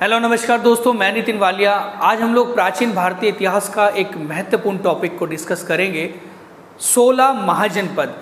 Hello नमस्कार दोस्तों, मैं नितिन वालिया। आज हम लोग प्राचीन भारतीय इतिहास का एक महत्वपूर्ण टॉपिक को डिस्कस करेंगे। 16 महाजनपद।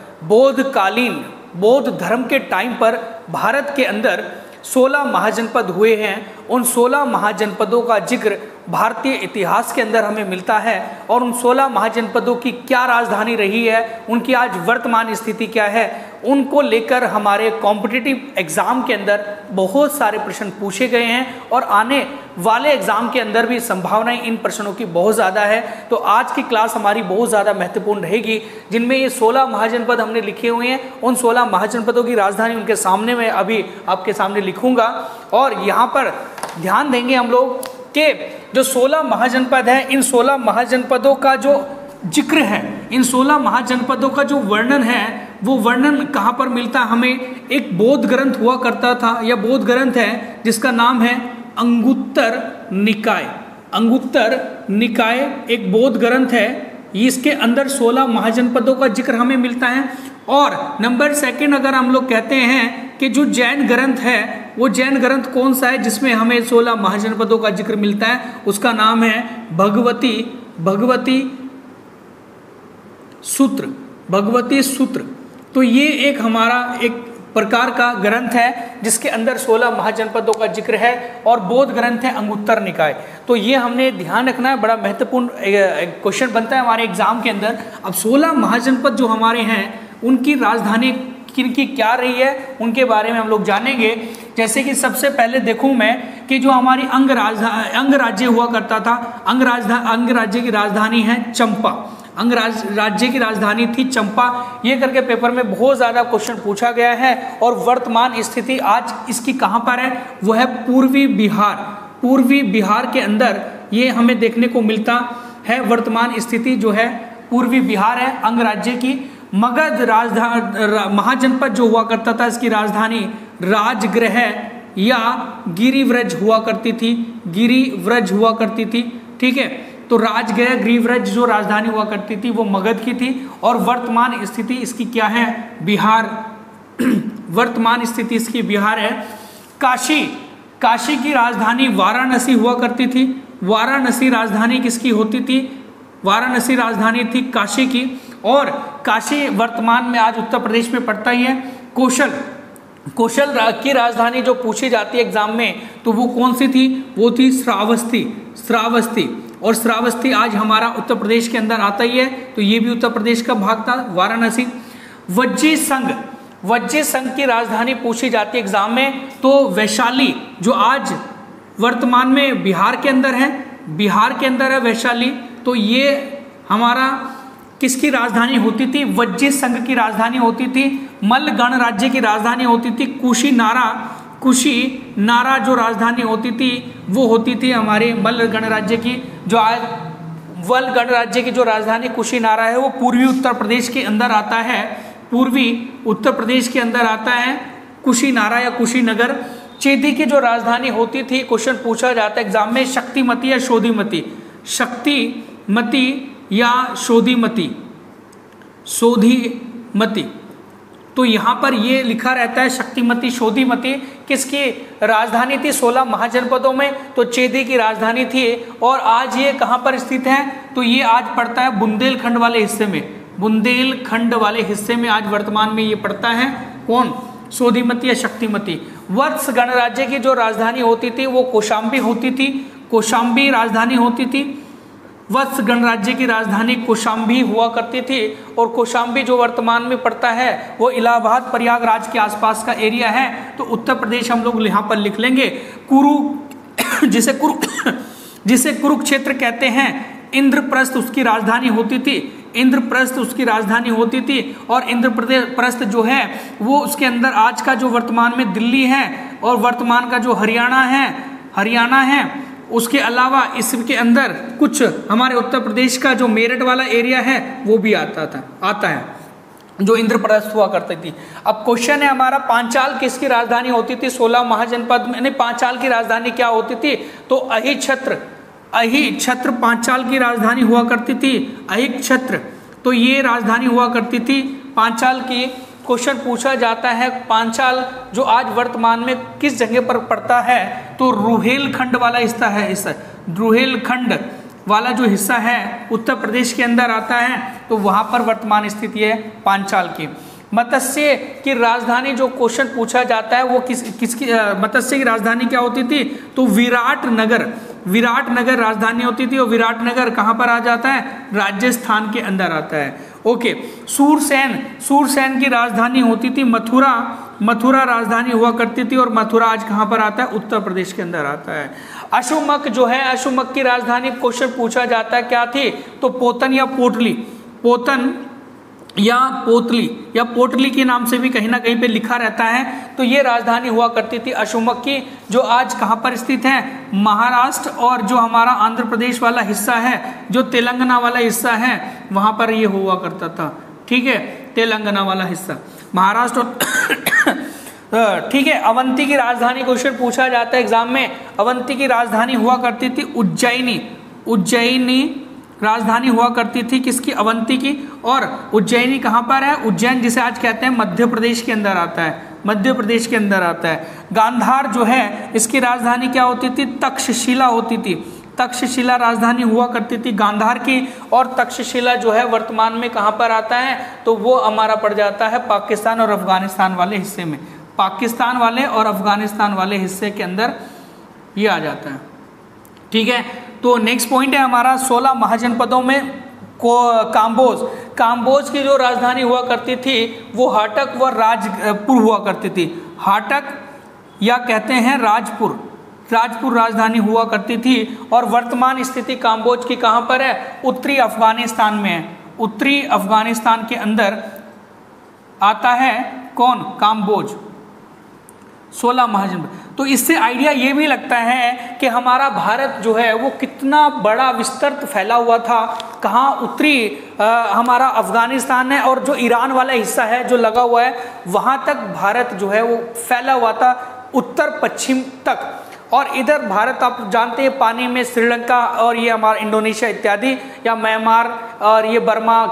बौद्ध धर्म के टाइम पर भारत के अंदर 16 महाजनपद हुए हैं। उन 16 महाजनपदों का जिक्र भारतीय इतिहास के अंदर हमें मिलता है और उन 16 महाजनपदों की क्या राजधानी रही है, उनकी आज वर्तमान स्थिति क्या है, उनको लेकर हमारे कॉम्पिटिटिव एग्जाम के अंदर बहुत सारे प्रश्न पूछे गए हैं और आने वाले एग्जाम के अंदर भी संभावनाएं इन प्रश्नों की बहुत ज़्यादा है। तो आज की क्लास हमारी बहुत ज़्यादा महत्वपूर्ण रहेगी, जिनमें ये 16 महाजनपद हमने लिखे हुए हैं। उन 16 महाजनपदों की राजधानी उनके सामने मैं अभी आपके सामने लिखूंगा और यहाँ पर ध्यान देंगे हम लोग कि जो 16 महाजनपद है, इन 16 महाजनपदों का जो जिक्र है, इन 16 महाजनपदों का जो वर्णन है, वो वर्णन कहाँ पर मिलता है हमें? एक बौद्ध ग्रंथ हुआ करता था या बौद्ध ग्रंथ है जिसका नाम है अंगुत्तर निकाय। अंगुत्तर निकाय एक बौद्ध ग्रंथ है, इसके अंदर 16 महाजनपदों का जिक्र हमें मिलता है। और नंबर सेकंड अगर हम लोग कहते हैं कि जो जैन ग्रंथ है, वो जैन ग्रंथ कौन सा है जिसमें हमें 16 महाजनपदों का जिक्र मिलता है? उसका नाम है भगवती सूत्र। तो ये एक हमारा एक प्रकार का ग्रंथ है जिसके अंदर 16 महाजनपदों का जिक्र है और बौद्ध ग्रंथ है अंगुत्तर निकाय। तो ये हमने ध्यान रखना है, बड़ा महत्वपूर्ण क्वेश्चन बनता है हमारे एग्जाम के अंदर। अब 16 महाजनपद जो हमारे हैं, उनकी राजधानी किनकी क्या रही है, उनके बारे में हम लोग जानेंगे। जैसे कि सबसे पहले देखूं मैं कि जो हमारी अंगराज्य हुआ करता था, अंगराज्य की राजधानी है चंपा। अंगराज्य की राजधानी थी चंपा। ये करके पेपर में बहुत ज़्यादा क्वेश्चन पूछा गया है। और वर्तमान स्थिति आज इसकी कहाँ पर है? वो है पूर्वी बिहार के अंदर ये हमें देखने को मिलता है। वर्तमान स्थिति जो है पूर्वी बिहार है अंगराज्य की। मगध महाजनपद जो हुआ करता था, इसकी राजधानी राजगृह या गिरिव्रज हुआ करती थी। ठीक है, तो राजगृह गिरिव्रज जो राजधानी हुआ करती थी वो मगध की थी। और वर्तमान स्थिति इसकी क्या है? बिहार। वर्तमान स्थिति इसकी बिहार है। काशी की राजधानी वाराणसी हुआ करती थी। वाराणसी राजधानी किसकी होती थी? वाराणसी राजधानी थी काशी की। और काशी वर्तमान में आज उत्तर प्रदेश में पड़ता ही है। कौशल की राजधानी जो पूछी जाती है एग्जाम में, तो वो कौन सी थी? वो थी श्रावस्ती। और श्रावस्ती आज हमारा उत्तर प्रदेश के अंदर आता ही है, तो ये भी उत्तर प्रदेश का भाग था, वाराणसी। वज्जी संघ की राजधानी पूछी जाती है एग्जाम में, तो वैशाली जो आज वर्तमान में बिहार के अंदर है वैशाली। तो ये हमारा किसकी राजधानी होती थी? वज्जी संघ की राजधानी होती थी। मल्ल गणराज्य की राजधानी होती थी कुशीनारा जो राजधानी होती थी वो होती थी हमारे मल्ल गणराज्य की। जो आज वल्ल गणराज्य की जो राजधानी कुशीनारा है, वो पूर्वी उत्तर प्रदेश के अंदर आता है। कुशीनारा या कुशीनगर। चेदी की जो राजधानी होती थी, क्वेश्चन पूछा जाता है एग्जाम में, शक्तिमती या शोधिमती। तो यहाँ पर ये लिखा रहता है शक्तिमती, शोधिमती किसकी राजधानी थी 16 महाजनपदों में? तो चेदी की राजधानी थी। और आज ये कहाँ पर स्थित है? तो ये आज पड़ता है बुंदेलखंड वाले हिस्से में आज वर्तमान में ये पड़ता है। कौन? शोधिमती या शक्तिमती। वत्स गणराज्य की जो राजधानी होती थी वो कौशाम्बी राजधानी होती थी। वत्स गणराज्य की राजधानी कौशाम्बी हुआ करती थी। और कौशाम्बी जो वर्तमान में पड़ता है वो इलाहाबाद प्रयागराज के आसपास का एरिया है। तो उत्तर प्रदेश हम लोग यहाँ पर लिख लेंगे। जिसे कुरुक्षेत्र कहते हैं, इंद्रप्रस्थ उसकी राजधानी होती थी। और इंद्रप्रस्थ जो है वो उसके अंदर आज का जो वर्तमान में दिल्ली है और वर्तमान का जो हरियाणा है, उसके अलावा इसके अंदर कुछ हमारे उत्तर प्रदेश का जो मेरठ वाला एरिया है वो भी आता है जो इंद्रप्रस्थ हुआ करती थी। अब क्वेश्चन है हमारा, पांचाल किसकी राजधानी होती थी 16 महाजनपद में? पांचाल की राजधानी क्या होती थी? तो अहिच्छत्र पांचाल की राजधानी हुआ करती थी। अहिच्छत्र, तो ये राजधानी हुआ करती थी पांचाल की। क्वेश्चन पूछा जाता है पांचाल जो आज वर्तमान में किस जगह पर पड़ता है, तो रुहेलखंड वाला हिस्सा है, हिस्सा रुहेलखंड वाला जो हिस्सा है उत्तर प्रदेश के अंदर आता है, तो वहां पर वर्तमान स्थिति है पांचाल की। मत्स्य की राजधानी जो क्वेश्चन पूछा जाता है वो किसकी मत्स्य की राजधानी क्या होती थी, तो विराटनगर राजधानी होती थी। और विराटनगर कहाँ पर आ जाता है, राजस्थान के अंदर आता है। ओके, सूरसेन की राजधानी होती थी मथुरा राजधानी हुआ करती थी, और मथुरा आज कहाँ पर आता है, उत्तर प्रदेश के अंदर आता है। अशोमक जो है, अशोमक की राजधानी क्वेश्चन पूछा जाता है क्या थी, तो पोतन या पोटली के नाम से भी कहीं ना कहीं पे लिखा रहता है। तो ये राजधानी हुआ करती थी अशोमक की, जो आज कहाँ पर स्थित है, महाराष्ट्र, और जो हमारा आंध्र प्रदेश वाला हिस्सा है, जो तेलंगाना वाला हिस्सा है, वहां पर ये हुआ करता था। ठीक है, तेलंगाना वाला हिस्सा, महाराष्ट्र ठीक है। अवंती की राजधानी क्वेश्चन पूछा जाता है एग्जाम में, अवंती की राजधानी हुआ करती थी उज्जैनी राजधानी हुआ करती थी, किसकी, अवंती की। और उज्जैनी कहाँ पर है, उज्जैन जिसे आज कहते हैं मध्य प्रदेश के अंदर आता है, मध्य प्रदेश के अंदर आता है। गांधार जो है इसकी राजधानी क्या होती थी, तक्षशिला होती थी, तक्षशिला राजधानी हुआ करती थी गांधार की। और तक्षशिला जो है वर्तमान में कहाँ पर आता है, तो वो हमारा पड़ जाता है पाकिस्तान और अफगानिस्तान वाले हिस्से में, पाकिस्तान वाले और अफगानिस्तान वाले हिस्से के अंदर ये आ जाता है। ठीक है, तो नेक्स्ट पॉइंट है हमारा 16 महाजनपदों में काम्बोज की जो राजधानी हुआ करती थी वो हाटक व राजपुर हुआ करती थी। हाटक या कहते हैं राजपुर राजधानी हुआ करती थी। और वर्तमान स्थिति काम्बोज की कहाँ पर है, उत्तरी अफगानिस्तान में है, उत्तरी अफगानिस्तान के अंदर आता है कौन, काम्बोज। 16 महाजनपद। तो इससे आइडिया ये भी लगता है कि हमारा भारत जो है वो कितना बड़ा विस्तृत फैला हुआ था। कहाँ, उत्तरी हमारा अफगानिस्तान है, और जो ईरान वाला हिस्सा है जो लगा हुआ है वहाँ तक भारत जो है वो फैला हुआ था, उत्तर पश्चिम तक। और इधर भारत आप जानते हैं पानी में श्रीलंका और ये हमारा इंडोनेशिया इत्यादि, या म्यांमार और ये बर्मा,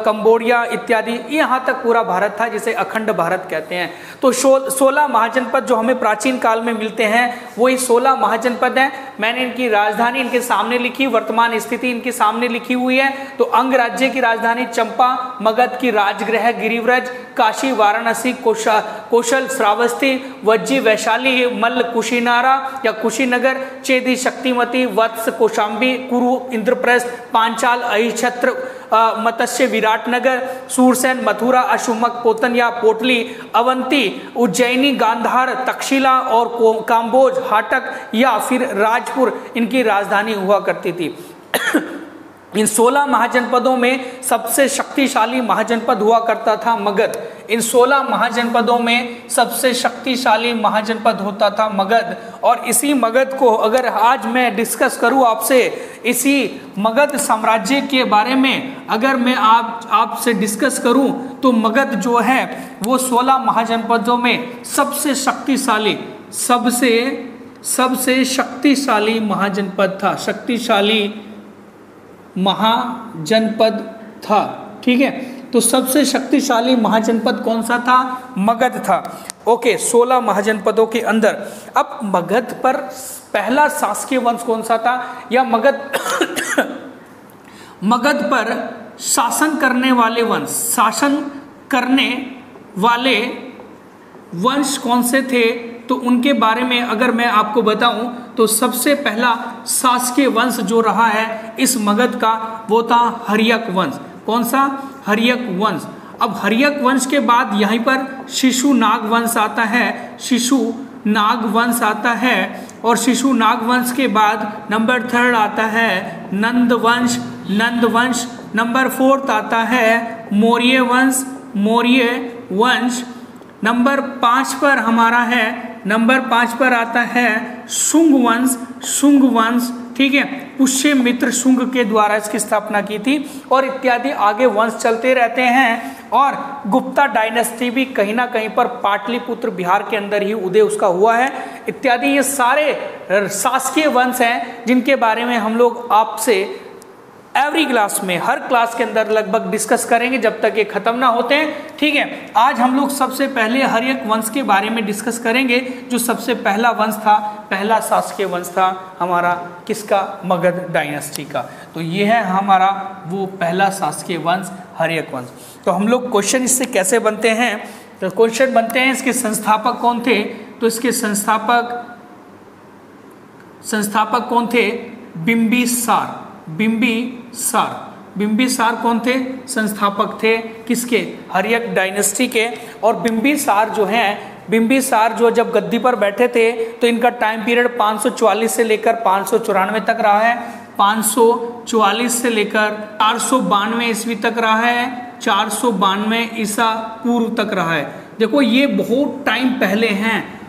कंबोडिया इत्यादि, यहाँ तक पूरा भारत था जिसे अखंड भारत कहते हैं। तो 16 महाजनपद जो हमें प्राचीन काल में मिलते हैं वही 16 महाजनपद हैं। मैंने इनकी राजधानी इनके सामने लिखी, वर्तमान स्थिति इनके सामने लिखी हुई है। तो अंग राज्य की राजधानी चंपा, मगध की राजगृह गिरिव्रज, काशी, वाराणसी, कौशल, श्रावस्ती, वज्जी, वैशाली, मल्ल, कुशीनारा या कुशीनगर, चेदी, शक्तिमती, वत्स, कौशाम्बी, कुरु, इंद्रप्रस्थ, पांचाल, अहिछत्र, मत्स्य, विराटनगर, सूरसेन, मथुरा, अशोमक, पोतन या पोटली, अवंती, उज्जैनी, गांधार, तक्षशिला और काम्बोज, हाटक या फिर राजपुर इनकी राजधानी हुआ करती थी। इन 16 महाजनपदों में सबसे शक्तिशाली महाजनपद हुआ करता था मगध। इन 16 महाजनपदों में सबसे शक्तिशाली महाजनपद होता था मगध। और इसी मगध को अगर आज मैं डिस्कस करूं आपसे, इसी मगध साम्राज्य के बारे में अगर मैं आपसे डिस्कस करूं, तो मगध जो है वो 16 महाजनपदों में सबसे शक्तिशाली महाजनपद था, शक्तिशाली महाजनपद था। ठीक है, तो सबसे शक्तिशाली महाजनपद कौन सा था, मगध था। ओके, 16 महाजनपदों के अंदर अब मगध पर पहला शासकीय वंश कौन सा था, या मगध पर शासन करने वाले वंश कौन से थे, तो उनके बारे में अगर मैं आपको बताऊं तो सबसे पहला शासकीय वंश जो रहा है इस मगध का वो था हर्यक वंश। कौन सा, हर्यक वंश। अब हर्यक वंश के बाद यहीं पर शिशुनाग वंश आता है, शिशुनाग वंश आता है। और शिशुनाग वंश के बाद नंबर 3 आता है नंद वंश। नंबर 4 आता है मौर्य वंश। नंबर 5 पर हमारा है, नंबर 5 पर आता है शुंग वंश। ठीक है, पुष्यमित्र शुंग के द्वारा इसकी स्थापना की थी। और इत्यादि आगे वंश चलते रहते हैं। और गुप्ता डायनेस्टी भी कहीं ना कहीं पर पाटलिपुत्र बिहार के अंदर ही उदय उसका हुआ है इत्यादि। ये सारे शासकीय वंश हैं जिनके बारे में हम लोग आपसे एवरी क्लास में, हर क्लास के अंदर लगभग डिस्कस करेंगे जब तक ये खत्म ना होते हैं। ठीक है, आज हम लोग सबसे पहले हर्यक वंश के बारे में डिस्कस करेंगे। जो सबसे पहला वंश था, पहला शासकीय वंश था हमारा किसका, मगध डायनेस्टी का। तो ये है हमारा वो पहला शासकीय वंश, हर्यक वंश। तो हम लोग क्वेश्चन इससे कैसे बनते हैं, तो क्वेश्चन बनते हैं इसके संस्थापक कौन थे। तो इसके संस्थापक कौन थे, बिंबिसार। बिंबिसार कौन थे, संस्थापक थे किसके, हर्यक डायनेस्टी के। और बिंबिसार जो हैं, बिंबिसार जो जब गद्दी पर बैठे थे तो इनका टाइम पीरियड 544 से लेकर 594 तक रहा है। 544 से लेकर 492 ईस्वी तक रहा है, 492 ईसा पूर्व तक रहा है। देखो ये बहुत टाइम पहले हैं।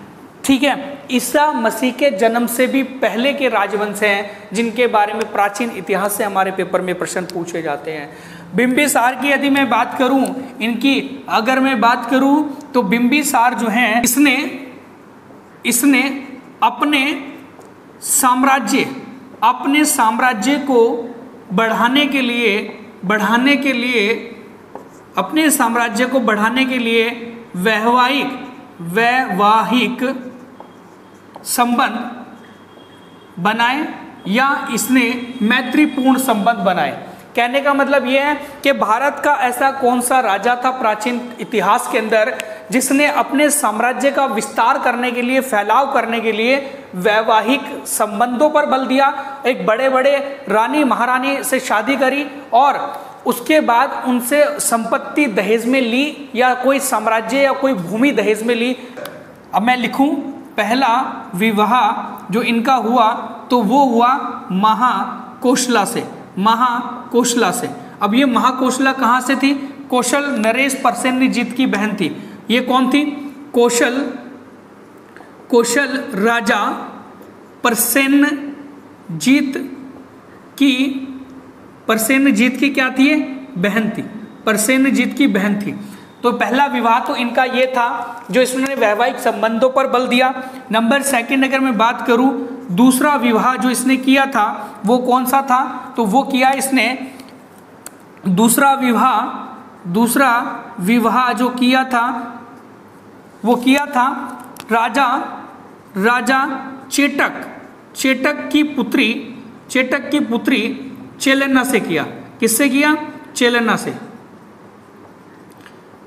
ठीक है, ईसा मसीह के जन्म से भी पहले के राजवंश हैं जिनके बारे में प्राचीन इतिहास से हमारे पेपर में प्रश्न पूछे जाते हैं। बिंबिसार की यदि मैं बात करूं, इनकी अगर मैं बात करूं तो बिंबिसार जो हैं, इसने अपने साम्राज्य को बढ़ाने के लिए वैवाहिक संबंध बनाए या इसने मैत्रीपूर्ण संबंध बनाए। कहने का मतलब यह है कि भारत का ऐसा कौन सा राजा था प्राचीन इतिहास के अंदर जिसने अपने साम्राज्य का विस्तार करने के लिए, फैलाव करने के लिए वैवाहिक संबंधों पर बल दिया। एक बड़े बड़े रानी महारानी से शादी करी और उसके बाद उनसे संपत्ति दहेज में ली या कोई साम्राज्य या कोई भूमि दहेज में ली। अब मैं लिखूं, पहला विवाह जो इनका हुआ तो वो हुआ महाकोशला से। अब ये महाकोशला कहाँ से थी, कौशल नरेश परसेनजीत की बहन थी। ये कौन थी, कौशल राजा परसेनजीत की क्या थी, बहन थी, परसेनजीत की बहन थी। तो पहला विवाह तो इनका ये था जो इसने वैवाहिक संबंधों पर बल दिया। नंबर सेकंड अगर मैं बात करूं, दूसरा विवाह जो इसने किया था वो कौन सा था, तो वो किया इसने दूसरा विवाह जो किया था वो किया था राजा चेटक की पुत्री चेलेना से किया। किससे किया,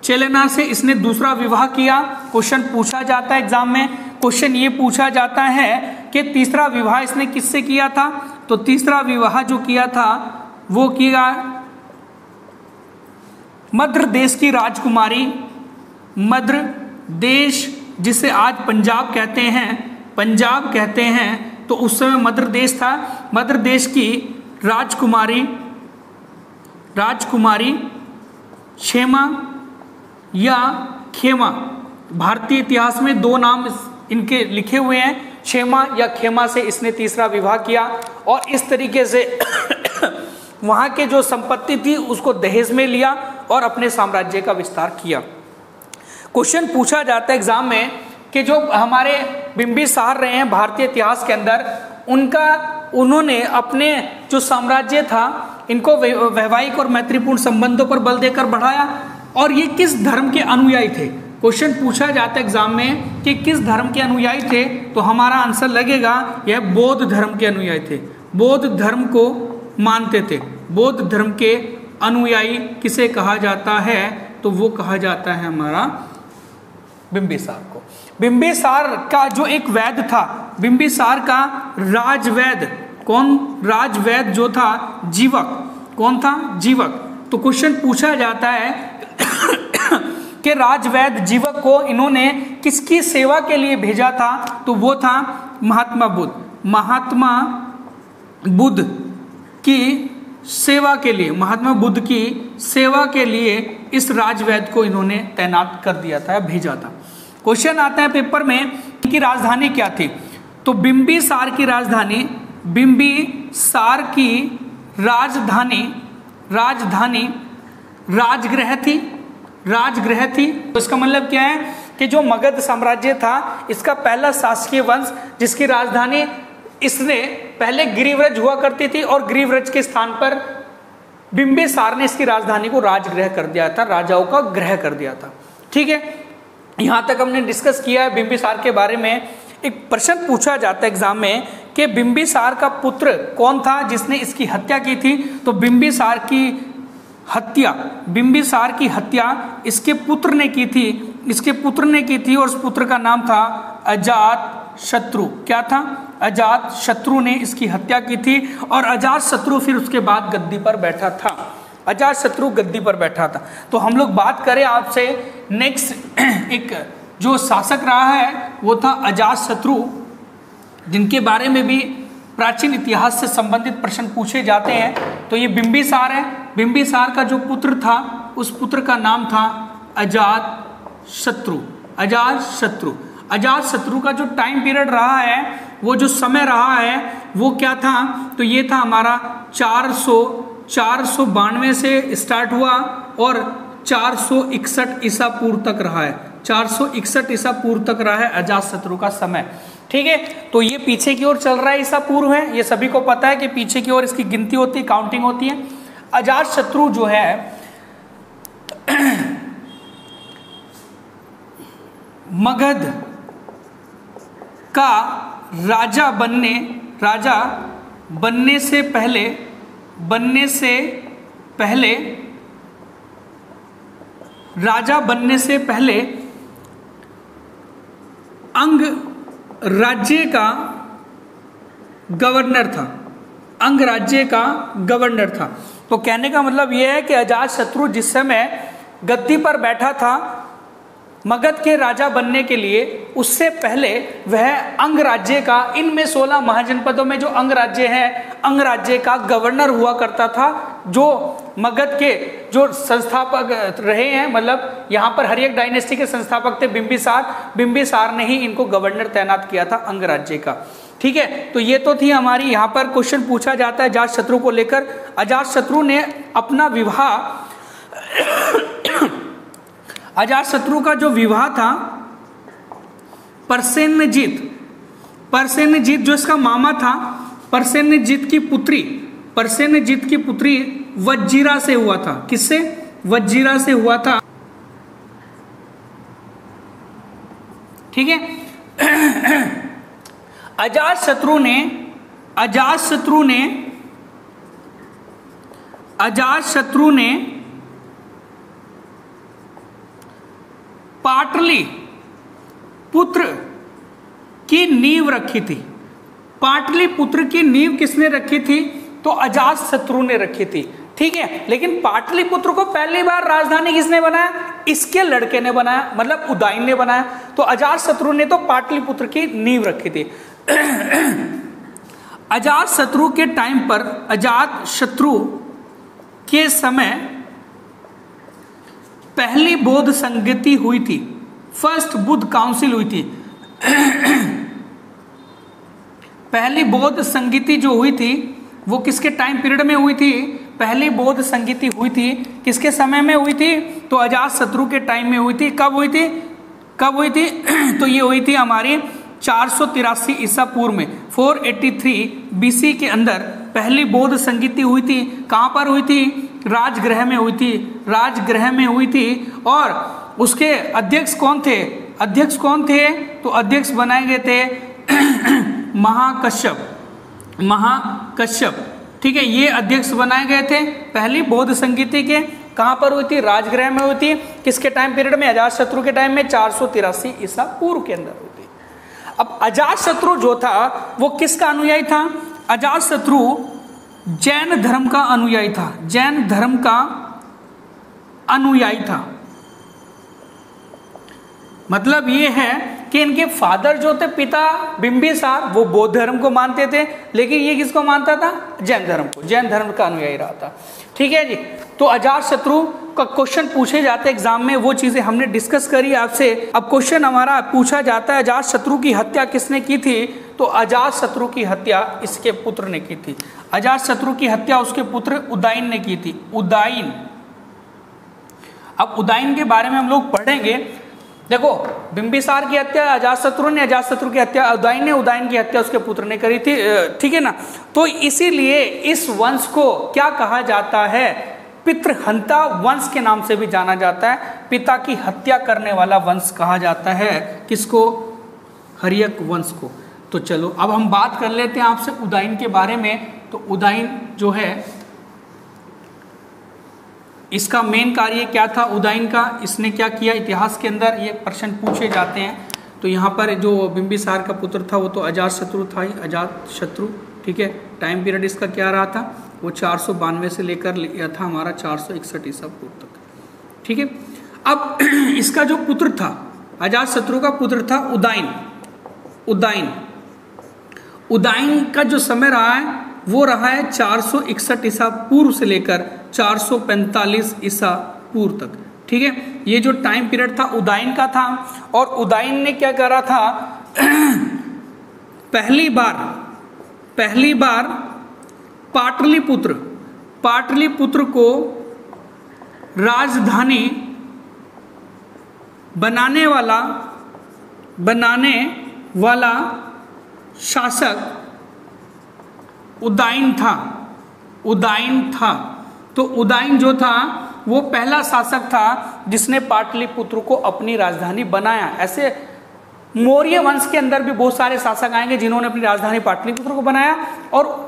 चेलेना से इसने दूसरा विवाह किया। क्वेश्चन पूछा जाता है एग्जाम में, क्वेश्चन ये पूछा जाता है कि तीसरा विवाह इसने किससे किया था, तो तीसरा विवाह जो किया था वो किया मध्य देश की राजकुमारी, मध्य देश जिसे आज पंजाब कहते हैं, तो उस समय मध्य देश था। मध्य देश की राजकुमारी क्षेमा या खेमा, भारतीय इतिहास में दो नाम इनके लिखे हुए हैं, क्षेमा या खेमा से इसने तीसरा विवाह किया और इस तरीके से वहां के जो संपत्ति थी उसको दहेज में लिया और अपने साम्राज्य का विस्तार किया। क्वेश्चन पूछा जाता है एग्जाम में कि जो हमारे बिंबिसार रहे हैं भारतीय इतिहास के अंदर, उन्होंने अपने जो साम्राज्य था इनको वैवाहिक और मैत्रीपूर्ण संबंधों पर बल देकर बढ़ाया और ये किस धर्म के अनुयायी थे। क्वेश्चन पूछा जाता है एग्जाम में कि किस धर्म के अनुयायी थे, तो हमारा आंसर लगेगा यह बौद्ध धर्म के अनुयायी थे, बौद्ध धर्म को मानते थे। बौद्ध धर्म के अनुयायी किसे कहा जाता है, तो वो कहा जाता है हमारा बिंबिसार को। बिंबिसार का जो एक वैद्य था, बिंबिसार का राजवैद्य राजवैद्य जो था जीवक, कौन था, जीवक। तो क्वेश्चन पूछा जाता है कि राजवैद्य जीवक को इन्होंने किसकी सेवा के लिए भेजा था, तो वो था महात्मा बुद्ध की सेवा के लिए, महात्मा बुद्ध की सेवा के लिए इस राजवैद्य को इन्होंने तैनात कर दिया था, भेजा था। क्वेश्चन आता है पेपर में, इनकी राजधानी क्या थी, तो बिंबिसार की राजधानी राजगृह थी। तो इसका मतलब क्या है कि जो मगध साम्राज्य था इसका पहला शासकीय वंश जिसकी राजधानी इसने पहले गिरिव्रज हुआ करती थी और गिरिव्रज के स्थान पर बिंबिसार ने इसकी राजधानी को राजगृह कर दिया था, राजाओं का गृह कर दिया था। ठीक है, यहां तक हमने डिस्कस किया है बिंबिसार के बारे में। एक प्रश्न पूछा जाता है एग्जाम में कि बिंबिसार का पुत्र कौन था जिसने इसकी हत्या की थी। तो बिंबिसार की हत्या इसके पुत्र ने की थी, और उस पुत्र का नाम था अजात शत्रु। क्या था? अजात शत्रु ने इसकी हत्या की थी, और अजात शत्रु फिर उसके बाद गद्दी पर बैठा था। अजात शत्रु गद्दी पर बैठा था। तो हम लोग बात करें आपसे नेक्स्ट एक जो शासक रहा है वो था अजात शत्रु, जिनके बारे में भी प्राचीन इतिहास से संबंधित प्रश्न पूछे जाते हैं। तो ये बिंबिसार है। बिंबिसार का जो पुत्र था उस पुत्र का नाम था अजात शत्रु। अजात शत्रु का जो टाइम पीरियड रहा है, वो जो समय रहा है वो क्या था? तो ये था हमारा 492 से स्टार्ट हुआ और 461 ईसा पूर्व तक रहा है। 461 ईसा पूर्व तक रहा है अजात शत्रु का समय। ठीक है, तो ये पीछे की ओर चल रहा है, ईसा पूर्व है, ये सभी को पता है कि पीछे की ओर इसकी गिनती होती है, काउंटिंग होती है। अजात शत्रु जो है मगध का राजा बनने से पहले अंग राज्य का गवर्नर था। तो कहने का मतलब यह है कि अजात शत्रु जिस समय गद्दी पर बैठा था मगध के राजा बनने के लिए, उससे पहले वह अंग राज्य का, इनमें 16 महाजनपदों में जो अंग राज्य है, अंग राज्य का गवर्नर हुआ करता था, जो मगध के जो संस्थापक रहे हैं, मतलब यहाँ पर हर एक डायनेस्टी के संस्थापक थे बिंबिसार ने ही इनको गवर्नर तैनात किया था अंग राज्य का। ठीक है, तो ये तो थी हमारी, यहाँ पर क्वेश्चन पूछा जाता है अजात शत्रु को लेकर। अजात शत्रु ने अपना विवाह अजात शत्रु का जो विवाह था परसेनजीत जो इसका मामा था, परसेनजीत की पुत्री वज्जीरा से हुआ था। किससे? वज्जीरा से हुआ था। ठीक है, अजात शत्रु ने पाटलिपुत्र की नींव रखी थी। पाटलिपुत्र की नींव किसने रखी थी? तो अजात शत्रु ने रखी थी। ठीक है, लेकिन पाटलिपुत्र को पहली बार राजधानी किसने बनाया? इसके लड़के ने बनाया, मतलब उदयन ने बनाया। तो अजात शत्रु ने तो पाटलिपुत्र की नींव रखी थी। अजात शत्रु के टाइम पर, अजात शत्रु के समय पहली बौद्ध संगति हुई थी, फर्स्ट बुद्ध काउंसिल हुई थी। पहली बौद्ध संगति जो हुई थी वो किसके टाइम पीरियड में हुई थी? पहली बौद्ध संगति हुई थी किसके समय में हुई थी? तो अजात शत्रु के टाइम में हुई थी। कब हुई थी? तो ये हुई थी हमारी 483 ईसा पूर्व में, 483 बीसी के अंदर पहली बौद्ध संगति हुई थी। कहाँ पर हुई थी? राजगृह में हुई थी। और उसके अध्यक्ष कौन थे? तो अध्यक्ष बनाए गए थे महाकश्यप। ठीक है, ये अध्यक्ष बनाए गए थे पहली बौद्ध संगति के। कहाँ पर हुई थी? राजगृह में हुई थी। किसके टाइम पीरियड में? अजात शत्रु के टाइम में, 483 ईसा पूर्व के अंदर हुई थी। अब अजात शत्रु जो था वो किसका अनुयायी था? अजात शत्रु जैन धर्म का अनुयायी था। मतलब ये है कि इनके फादर जो थे, पिता बिंबिसार, वो बौद्ध धर्म को मानते थे, लेकिन ये किसको मानता था? जैन धर्म का अनुयायी रहा था। ठीक है जी, तो अजात शत्रु का क्वेश्चन पूछे जाते एग्जाम में, वो चीजें हमने डिस्कस करी आपसे। अब क्वेश्चन हमारा पूछा जाता है अजात शत्रु की हत्या किसने की थी? तो अजात शत्रु की हत्या इसके पुत्र ने की थी। अजात शत्रु की हत्या उसके पुत्र उदयन ने की थी। अब उदयन के बारे में हम लोग पढ़ेंगे। देखो, बिंबिसार की हत्या अजातशत्रु ने, अजातशत्रु की हत्या उदयन ने, उदयन की हत्या उसके पुत्र ने करी थी, ठीक है ना। तो इसीलिए इस वंश को क्या कहा जाता है, पितृहंता वंश के नाम से भी जाना जाता है। पिता की हत्या करने वाला वंश कहा जाता है किसको, हर्यक वंश को। तो चलो अब हम बात कर लेते हैं आपसे उदयन के बारे में। तो उदयन जो है, इसका मेन कार्य क्या था उदयन का, इसने क्या किया इतिहास के अंदर, ये प्रश्न पूछे जाते हैं। तो यहाँ पर जो बिंबिसार का पुत्र था वो तो अजातशत्रु था ही, अजातशत्रु, ठीक है। टाइम पीरियड इसका क्या रहा था, वो 492 से लेकर लिया था हमारा 461 ईसा पूर्व तक, ठीक है। अब इसका जो पुत्र था, अजातशत्रु का पुत्र था उदयन। उदयन उदयन का जो समय रहा है वो रहा है 461 ईसा पूर्व से लेकर 445 ईसा पूर्व तक, ठीक है। ये जो टाइम पीरियड था उदयन का था। और उदयन ने क्या करा था, पहली बार पाटलिपुत्र को राजधानी बनाने वाला शासक उदयन था। तो उदयन जो था वो पहला शासक था जिसने पाटलिपुत्र को अपनी राजधानी बनाया। ऐसे मौर्य वंश के अंदर भी बहुत सारे शासक आएंगे जिन्होंने अपनी राजधानी पाटलिपुत्र को बनाया, और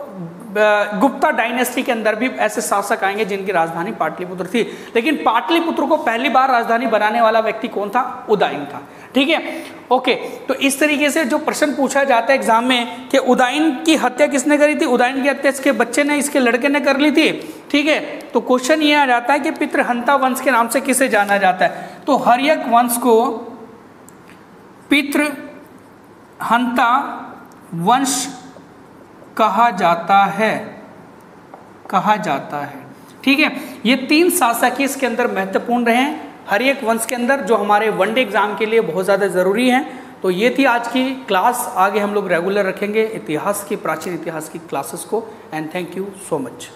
गुप्ता डायनेस्टी के अंदर भी ऐसे शासक आएंगे जिनकी राजधानी पाटलिपुत्र थी। लेकिन पाटलिपुत्र को पहली बार राजधानी बनाने वाला व्यक्ति कौन था, उदयन था, ठीक है। ओके, तो इस तरीके से जो प्रश्न पूछा जाता है एग्जाम में कि उदयन की हत्या किसने करी थी, उदयन की हत्या इसके बच्चे ने, इसके लड़के ने कर ली थी, ठीक है। तो क्वेश्चन ये आ जाता है कि पितृहंता वंश के नाम से किसे जाना जाता है। तो हर्यक वंश को पितृहंता वंश कहा जाता है, ठीक है। ये 3 शासक ही इसके अंदर महत्वपूर्ण रहे हैं हर्यक वंश के अंदर, जो हमारे वनडे एग्जाम के लिए बहुत ज़्यादा ज़रूरी हैं। तो ये थी आज की क्लास। आगे हम लोग रेगुलर रखेंगे इतिहास की, प्राचीन इतिहास की क्लासेस को। And thank you so much.